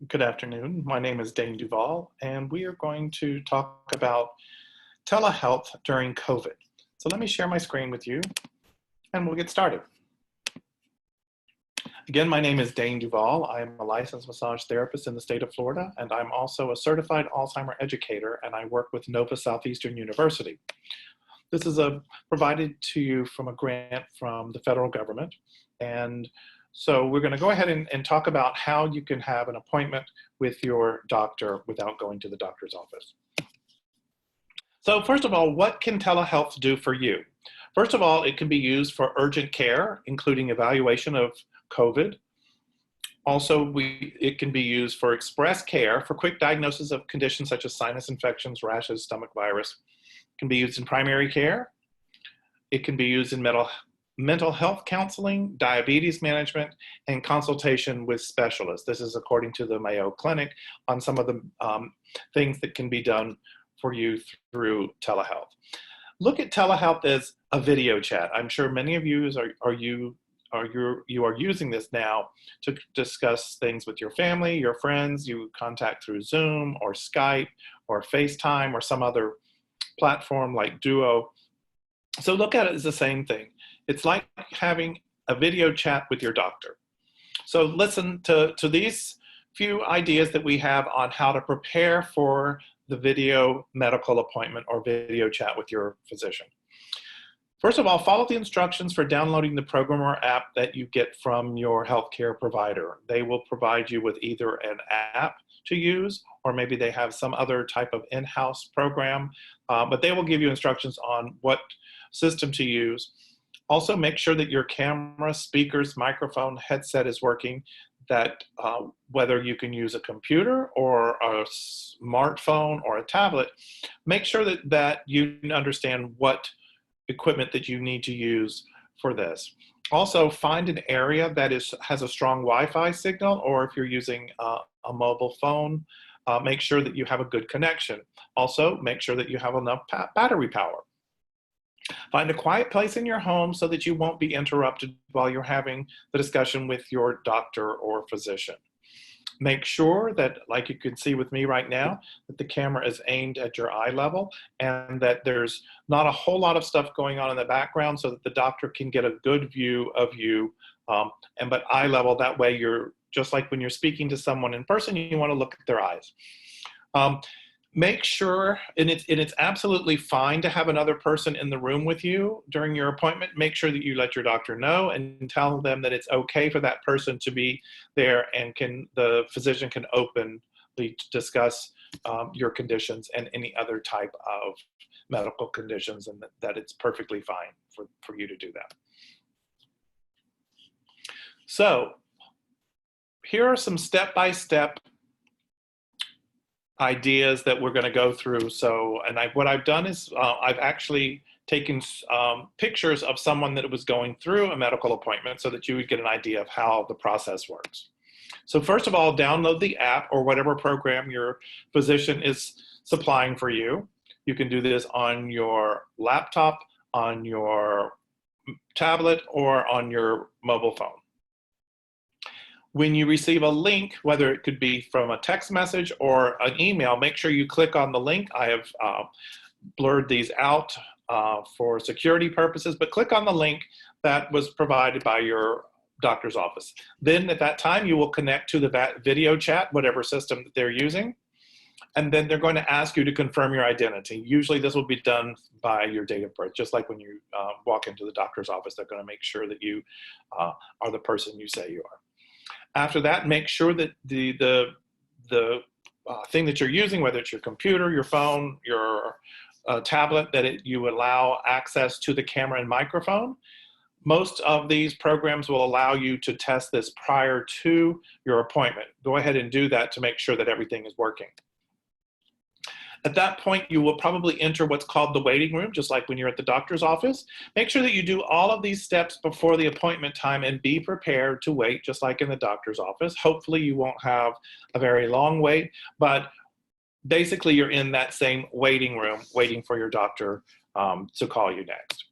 Good afternoon. My name is Dayne DuVall, and we are going to talk about telehealth during COVID. So let me share my screen with you, and we'll get started. Again, my name is Dayne DuVall. I am a licensed massage therapist in the state of Florida, and I'm also a certified Alzheimer educator, and I work with Southeastern University. This is provided to you from a grant from the federal government, and so we're going to go ahead and talk about how you can have an appointment with your doctor without going to the doctor's office. So first of all, what can telehealth do for you? First of all, it can be used for urgent care, including evaluation of COVID. Also, it can be used for express care for quick diagnosis of conditions such as sinus infections, rashes, stomach virus. It can be used in primary care. It can be used in mental health counseling, diabetes management, and consultation with specialists. This is according to the Mayo Clinic on some of the things that can be done for you through telehealth. Look at telehealth as a video chat. I'm sure many of you are using this now to discuss things with your family, your friends. You contact through Zoom or Skype or FaceTime or some other platform like Duo. So look at it as the same thing. It's like having a video chat with your doctor. So listen to these few ideas that we have on how to prepare for the video medical appointment or video chat with your physician. First of all, follow the instructions for downloading the program or app that you get from your healthcare provider. They will provide you with either an app to use, or maybe they have some other type of in-house program, but they will give you instructions on what system to use. Also, make sure that your camera, speakers, microphone, headset is working, that whether you can use a computer or a smartphone or a tablet, make sure that you understand what equipment that you need to use for this. Also, find an area that has a strong Wi-Fi signal, or if you're using a mobile phone, make sure that you have a good connection. Also, make sure that you have enough battery power. Find a quiet place in your home so that you won't be interrupted while you're having the discussion with your doctor or physician. Make sure that, like you can see with me right now, that the camera is aimed at your eye level and that there's not a whole lot of stuff going on in the background so that the doctor can get a good view of you, but eye level. That way you're just like when you're speaking to someone in person, you want to look at their eyes. Make sure, and it's absolutely fine to have another person in the room with you during your appointment. Make sure that you let your doctor know and tell them that it's okay for that person to be there, and the physician can openly discuss your conditions and any other type of medical conditions, and that it's perfectly fine for you to do that. So here are some step-by-step ideas that we're going to go through. So, what I've done is I've actually taken pictures of someone that was going through a medical appointment so that you would get an idea of how the process works. So first of all, download the app or whatever program your physician is supplying for you. You can do this on your laptop, on your tablet, or on your mobile phone. When you receive a link, whether it could be from a text message or an email, make sure you click on the link. I have blurred these out for security purposes, but click on the link that was provided by your doctor's office. Then at that time, you will connect to the video chat, whatever system that they're using, and then they're going to ask you to confirm your identity. Usually this will be done by your date of birth, just like when you walk into the doctor's office, they're going to make sure that you are the person you say you are. After that, make sure that the thing that you're using, whether it's your computer, your phone, your tablet, that you allow access to the camera and microphone. Most of these programs will allow you to test this prior to your appointment. Go ahead and do that to make sure that everything is working. At that point, you will probably enter what's called the waiting room, just like when you're at the doctor's office. Make sure that you do all of these steps before the appointment time and be prepared to wait, just like in the doctor's office. Hopefully you won't have a very long wait, but basically you're in that same waiting room waiting for your doctor to call you next.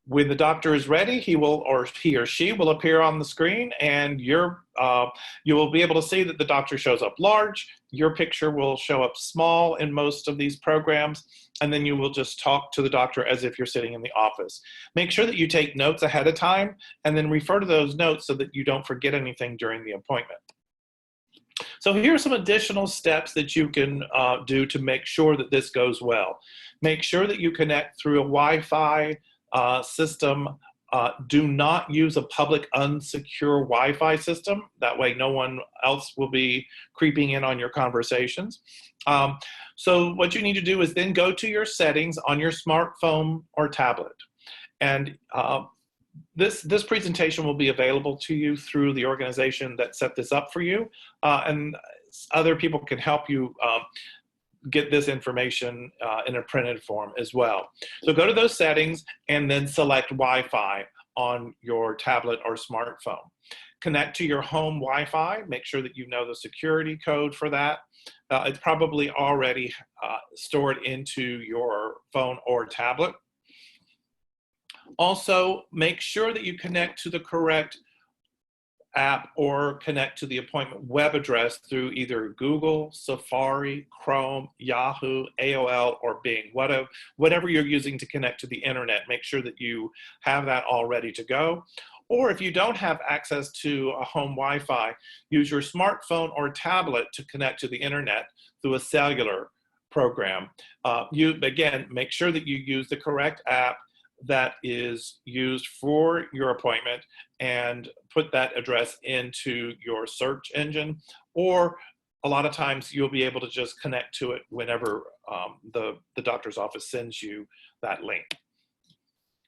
When the doctor is ready, he or she will appear on the screen, and you will be able to see that the doctor shows up large. Your picture will show up small in most of these programs, and then you will just talk to the doctor as if you're sitting in the office. Make sure that you take notes ahead of time, and then refer to those notes so that you don't forget anything during the appointment. So here are some additional steps that you can do to make sure that this goes well. Make sure that you connect through a Wi-Fi system. Do not use a public unsecure Wi-Fi system. That way no one else will be creeping in on your conversations. So what you need to do is then go to your settings on your smartphone or tablet. And this presentation will be available to you through the organization that set this up for you. And other people can help you get this information in a printed form as well. So go to those settings and then select Wi-Fi on your tablet or smartphone. Connect to your home Wi-Fi. Make sure that you know the security code for that. It's probably already stored into your phone or tablet. Also, make sure that you connect to the correct app or connect to the appointment web address through either Google, Safari, Chrome, Yahoo, AOL, or Bing, whatever you're using to connect to the internet. Make sure that you have that all ready to go. Or if you don't have access to a home Wi-Fi, use your smartphone or tablet to connect to the internet through a cellular program. Again, make sure that you use the correct app that is used for your appointment and put that address into your search engine, or a lot of times you'll be able to just connect to it whenever the doctor's office sends you that link.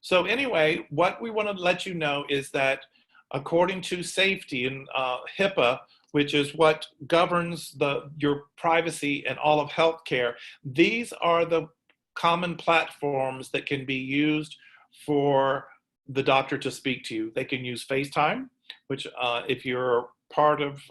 So anyway, what we want to let you know is that according to safety and HIPAA, which is what governs your privacy and all of healthcare, these are the common platforms that can be used for the doctor to speak to you. They can use FaceTime, which if you're part of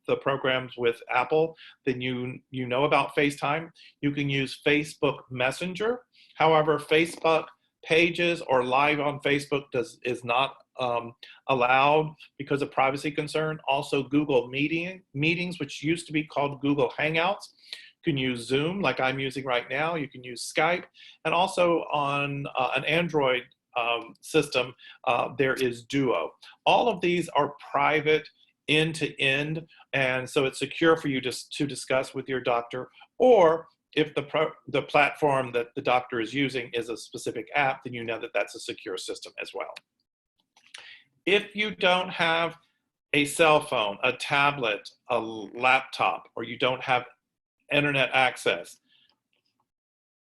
the programs with Apple, then you know about FaceTime. You can use Facebook Messenger. However, Facebook pages or live on Facebook is not allowed because of privacy concern. Also, Google Meetings, which used to be called Google Hangouts. You can use Zoom like I'm using right now. You can use Skype. And also on an Android system, there is Duo. All of these are private end-to-end, and so it's secure for you to discuss with your doctor. Or if the platform that the doctor is using is a specific app, then you know that that's a secure system as well. If you don't have a cell phone, a tablet, a laptop, or you don't have internet access,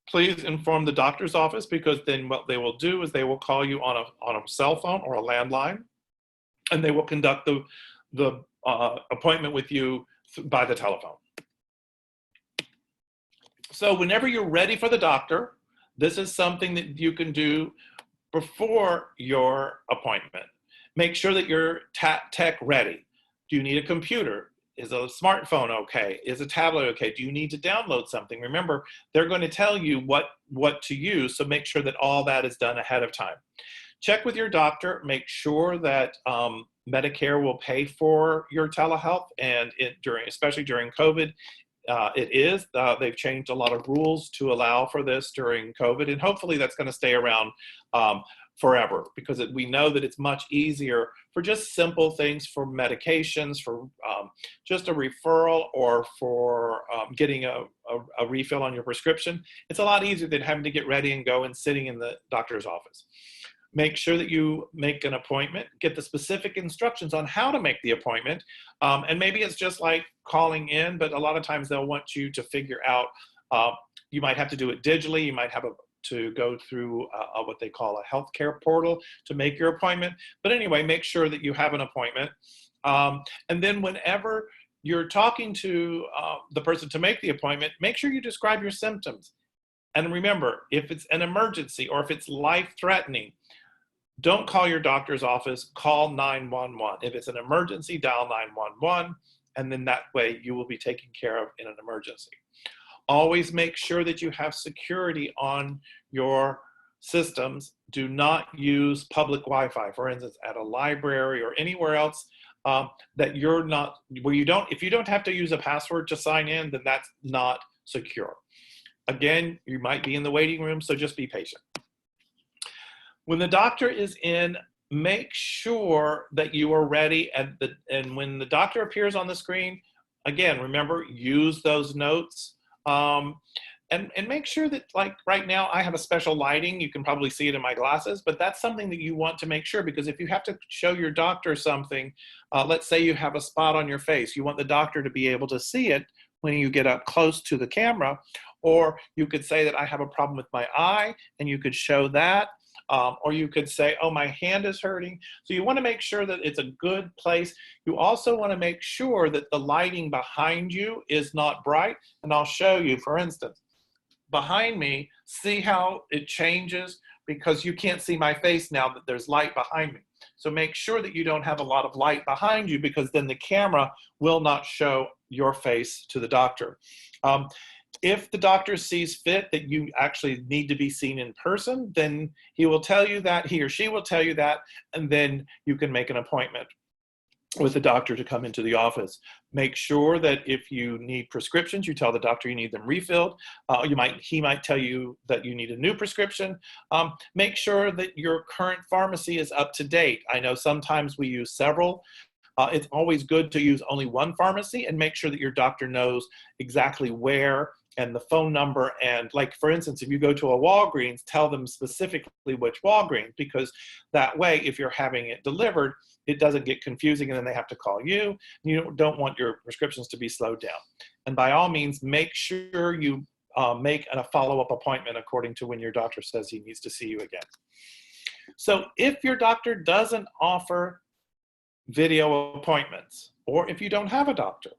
please inform the doctor's office, because then what they will do is they will call you on a cell phone or a landline, and they will conduct the appointment with you by the telephone. So whenever you're ready for the doctor, this is something that you can do before your appointment. Make sure that you're tech ready. Do you need a computer? Is a smartphone okay? Is a tablet okay? Do you need to download something? Remember, they're going to tell you what to use, so make sure that all that is done ahead of time. Check with your doctor. Make sure that Medicare will pay for your telehealth, and especially during COVID, it is. They've changed a lot of rules to allow for this during COVID, and hopefully that's going to stay around forever, because we know that it's much easier for just simple things, for medications, for just a referral, or for getting a refill on your prescription. It's a lot easier than having to get ready and go and sitting in the doctor's office. Make sure that you make an appointment, get the specific instructions on how to make the appointment. And maybe it's just like calling in, but a lot of times they'll want you to figure out, you might have to do it digitally, you might have to go through what they call a healthcare portal to make your appointment. But anyway, make sure that you have an appointment. And then whenever you're talking to the person to make the appointment, make sure you describe your symptoms. And remember, if it's an emergency or if it's life-threatening, don't call your doctor's office, call 911. If it's an emergency, dial 911, and then that way you will be taken care of in an emergency. Always make sure that you have security on your systems do not use public Wi-Fi. For instance, at a library or anywhere else that you're not, where you don't, if you don't have to use a password to sign in, then that's not secure. Again, you might be in the waiting room, so just be patient. When the doctor is in, make sure that you are ready, and when the doctor appears on the screen, again, remember, use those notes. And make sure that, like right now, I have a special lighting. You can probably see it in my glasses, but that's something that you want to make sure, because if you have to show your doctor something, let's say you have a spot on your face, you want the doctor to be able to see it when you get up close to the camera. Or you could say that I have a problem with my eye, and you could show that. Or you could say, oh, my hand is hurting. So you want to make sure that it's a good place. You also want to make sure that the lighting behind you is not bright. And I'll show you, for instance, behind me, see how it changes? Because you can't see my face now that there's light behind me. So make sure that you don't have a lot of light behind you, because then the camera will not show your face to the doctor. If the doctor sees fit that you actually need to be seen in person, then he will tell you that, he or she will tell you that, and then you can make an appointment with the doctor to come into the office. Make sure that if you need prescriptions, you tell the doctor you need them refilled. He might tell you that you need a new prescription. Make sure that your current pharmacy is up to date. I know sometimes we use several. It's always good to use only one pharmacy, and make sure that your doctor knows exactly where and the phone number. And like, for instance, if you go to a Walgreens, tell them specifically which Walgreens, because that way, if you're having it delivered, it doesn't get confusing and then they have to call you. You don't want your prescriptions to be slowed down. And by all means, make sure you make a follow-up appointment according to when your doctor says he needs to see you again. So if your doctor doesn't offer video appointments, or if you don't have a doctor,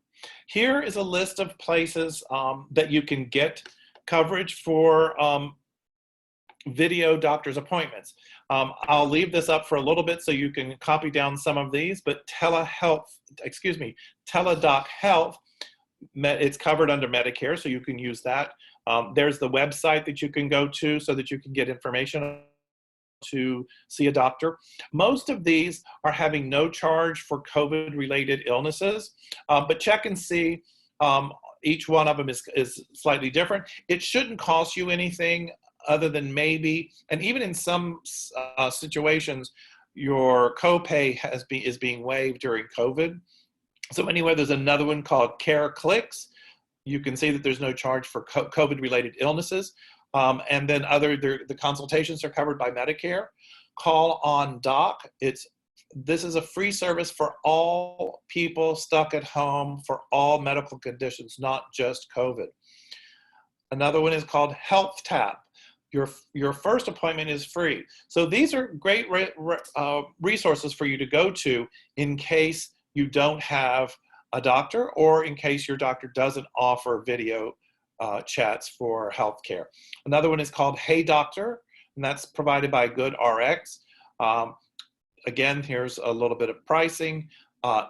here is a list of places that you can get coverage for video doctor's appointments. I'll leave this up for a little bit so you can copy down some of these, but Teledoc Health, it's covered under Medicare, so you can use that. There's the website that you can go to so that you can get information to see a doctor. Most of these are having no charge for COVID-related illnesses, but check and see. Each one of them is slightly different. It shouldn't cost you anything other than maybe, and even in some situations, your copay is being waived during COVID. So anyway, there's another one called Care Clicks. You can see that there's no charge for COVID-related illnesses. And then the consultations are covered by Medicare. Call on Doc. This is a free service for all people stuck at home for all medical conditions, not just COVID. Another one is called Health Tap. Your first appointment is free. So these are great resources for you to go to in case you don't have a doctor, or in case your doctor doesn't offer video chats for healthcare. Another one is called Hey Doctor, and that's provided by GoodRx. Again, here's a little bit of pricing.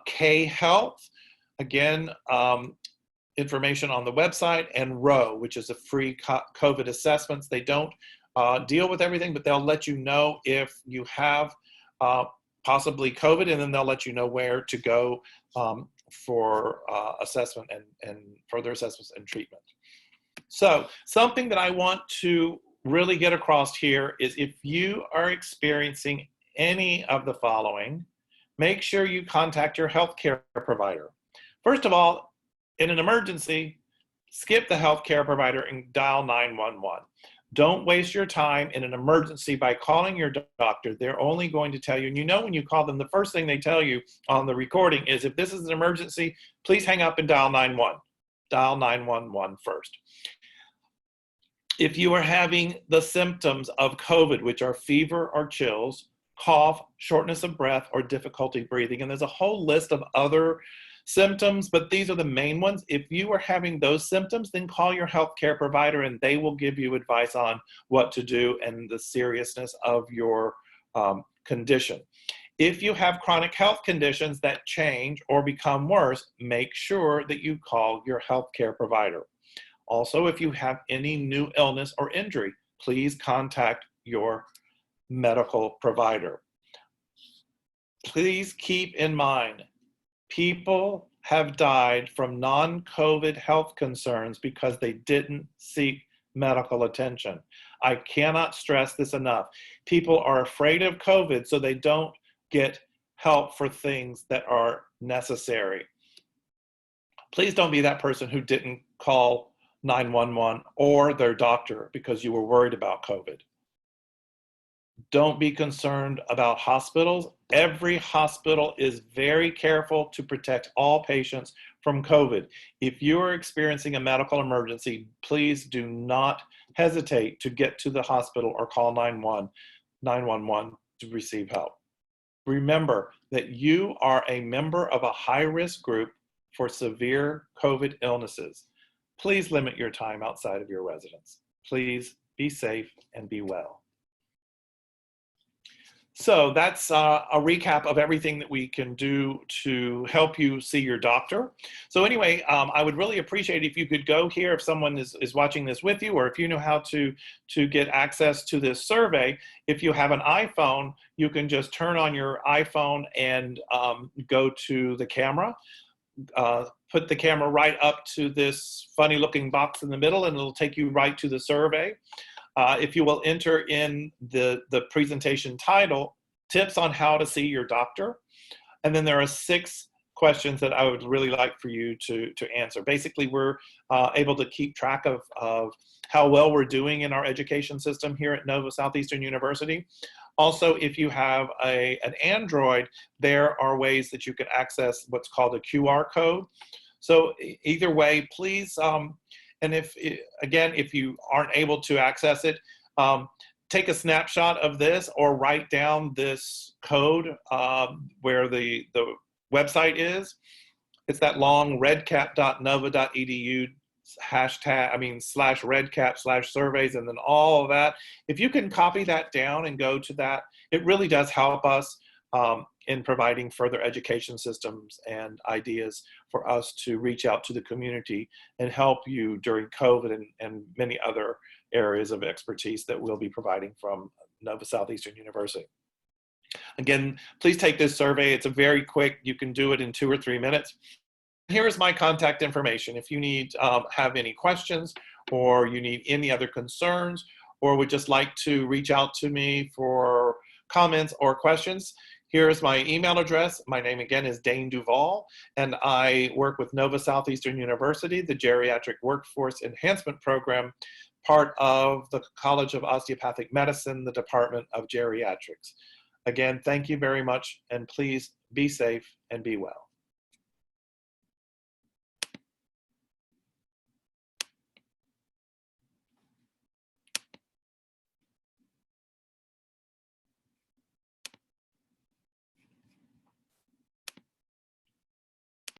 K Health, again, information on the website, and Row, which is a free COVID assessments. They don't deal with everything, but they'll let you know if you have possibly COVID, and then they'll let you know where to go for assessment and further assessments and treatment. So something that I want to really get across here is, if you are experiencing any of the following, make sure you contact your healthcare provider. First of all, in an emergency, skip the healthcare provider and dial 911. Don't waste your time in an emergency by calling your doctor. They're only going to tell you, and you know when you call them, the first thing they tell you on the recording is, if this is an emergency, please hang up and dial 911. Dial 911 first. If you are having the symptoms of COVID, which are fever or chills, cough, shortness of breath, or difficulty breathing, and there's a whole list of other symptoms, but these are the main ones. If you are having those symptoms, then call your healthcare provider and they will give you advice on what to do and the seriousness of your condition. If you have chronic health conditions that change or become worse, make sure that you call your healthcare provider. Also, if you have any new illness or injury, please contact your medical provider. Please keep in mind, people have died from non-COVID health concerns because they didn't seek medical attention. I cannot stress this enough. People are afraid of COVID, so they don't get help for things that are necessary. Please don't be that person who didn't call 911 or their doctor because you were worried about COVID. Don't be concerned about hospitals. Every hospital is very careful to protect all patients from COVID. If you are experiencing a medical emergency, please do not hesitate to get to the hospital or call 911 to receive help. Remember that you are a member of a high-risk group for severe COVID illnesses. Please limit your time outside of your residence. Please be safe and be well. So that's a recap of everything that we can do to help you see your doctor. So anyway, I would really appreciate if you could go here if someone is watching this with you, or if you know how to get access to this survey. If you have an iPhone, you can just turn on your iPhone and go to the camera. Put the camera right up to this funny looking box in the middle, and it'll take you right to the survey. If you will enter in the presentation title, tips on how to see your doctor. And then there are 6 questions that I would really like for you to answer. Basically, we're able to keep track of how well we're doing in our education system here at Nova Southeastern University. Also, if you have an Android, there are ways that you can access what's called a QR code. So either way, please, and if you aren't able to access it, take a snapshot of this or write down this code where the website is. It's that long redcap.nova.edu /redcap/surveys, and then all of that. If you can copy that down and go to that, it really does help us in providing further education systems and ideas for us to reach out to the community and help you during COVID and many other areas of expertise that we'll be providing from Nova Southeastern University. Again, please take this survey. It's a very quick, you can do it in 2 or 3 minutes. Here is my contact information. If you need, have any questions, or you need any other concerns, or would just like to reach out to me for comments or questions, here is my email address. My name again is Dayne DuVall, and I work with Nova Southeastern University, the Geriatric Workforce Enhancement Program, part of the College of Osteopathic Medicine, the Department of Geriatrics. Again, thank you very much, and please be safe and be well.